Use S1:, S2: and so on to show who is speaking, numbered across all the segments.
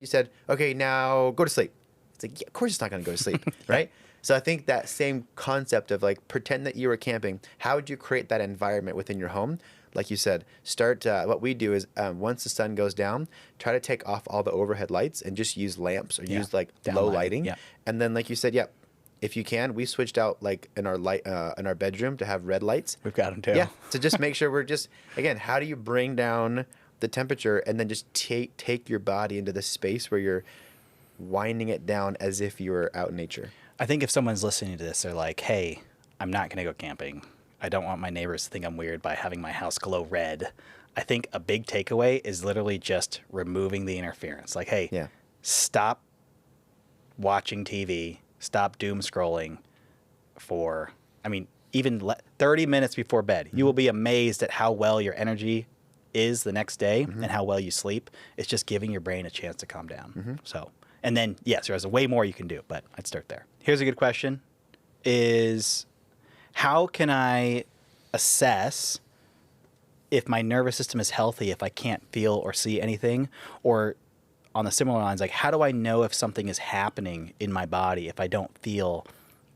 S1: You said, okay, now go to sleep. It's like, yeah, of course it's not going to go to sleep, right? So I think that same concept of like pretend that you were camping. How would you create that environment within your home? Like you said, start. What we do is once the sun goes down, try to take off all the overhead lights and just use lamps or use like low lighting.
S2: Yeah.
S1: And then, like you said, if you can, we switched out like in our bedroom to have red lights.
S2: We've got them too.
S1: Yeah, to just make sure we're just again. How do you bring down the temperature and then just take your body into the space where you're winding it down as if you were out in nature?
S2: I think if someone's listening to this, they're like, hey, I'm not going to go camping. I don't want my neighbors to think I'm weird by having my house glow red. I think a big takeaway is literally just removing the interference. Like, hey, stop watching TV, stop doom scrolling for, even 30 minutes before bed. You will be amazed at how well your energy is the next day and how well you sleep. It's just giving your brain a chance to calm down. So, and then, yes, there's way more you can do, but I'd start there. Here's a good question is, how can I assess if my nervous system is healthy if I can't feel or see anything? Or on the similar lines, like how do I know if something is happening in my body if I don't feel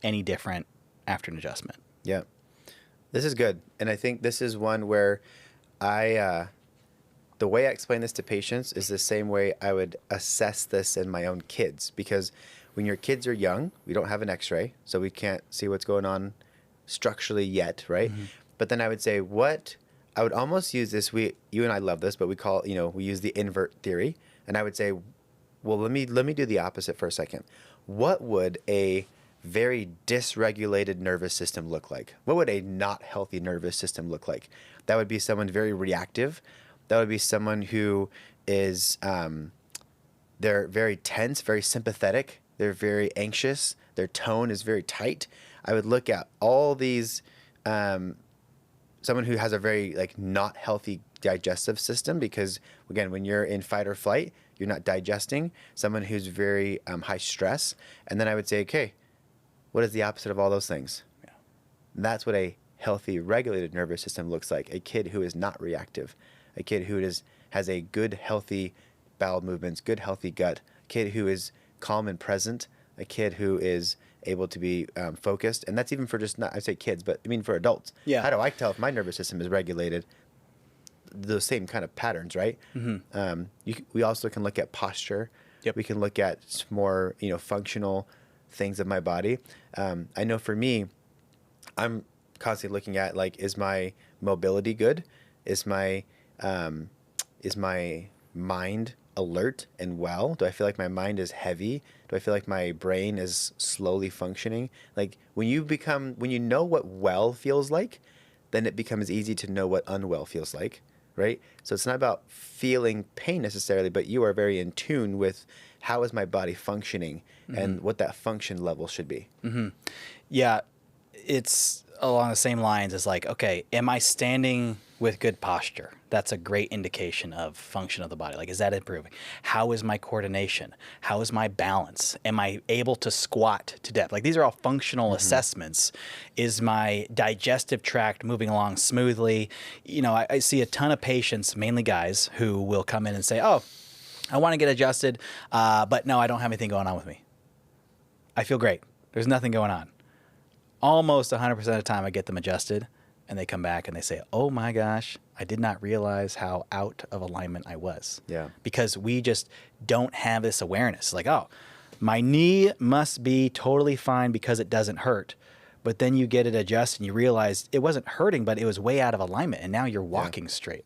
S2: any different after an adjustment?
S1: Yeah, this is good. And I think this is one where the way I explain this to patients is the same way I would assess this in my own kids. Because when your kids are young, we don't have an x-ray, so we can't see what's going on structurally yet, right? But then I would say I would almost use this, you and I love this, but we use the invert theory. And I would say, well, let me do the opposite for a second. What would a very dysregulated nervous system look like? What would a not healthy nervous system look like? That would be someone very reactive. That would be someone who is, they're very tense, very sympathetic. They're very anxious. Their tone is very tight. I would look at all these, someone who has a very not healthy digestive system, because again, when you're in fight or flight, you're not digesting. Someone who's very high stress. And then I would say, okay, what is the opposite of all those things? Yeah. And that's what a healthy, regulated nervous system looks like. A kid who is not reactive. A kid who has a good, healthy bowel movements, good, healthy gut. A kid who is calm and present. A kid who is able to be focused. And that's even for I say kids, but I mean for adults.
S2: Yeah.
S1: How do I tell if my nervous system is regulated? Those same kind of patterns, right? We also can look at posture. We can look at more, functional things of my body. I know for me, I'm constantly looking at is my mobility good? Is my mind alert and well? Do I feel like my mind is heavy? Do I feel like my brain is slowly functioning? Like when you know what well feels like, then it becomes easy to know what unwell feels like, right? So it's not about feeling pain necessarily, but you are very in tune with how is my body functioning and what that function level should be.
S2: Yeah, it's along the same lines as okay, am I standing with good posture? That's a great indication of function of the body. Is that improving? How is my coordination? How is my balance? Am I able to squat to depth? These are all functional assessments. Is my digestive tract moving along smoothly? I see a ton of patients, mainly guys, who will come in and say, oh, I want to get adjusted, but no, I don't have anything going on with me. I feel great. There's nothing going on. Almost 100% of the time I get them adjusted and they come back and they say, oh my gosh, I did not realize how out of alignment I was.
S1: Yeah.
S2: Because we just don't have this awareness. Oh, my knee must be totally fine because it doesn't hurt. But then you get it adjusted and you realize it wasn't hurting, but it was way out of alignment. And now you're walking straight.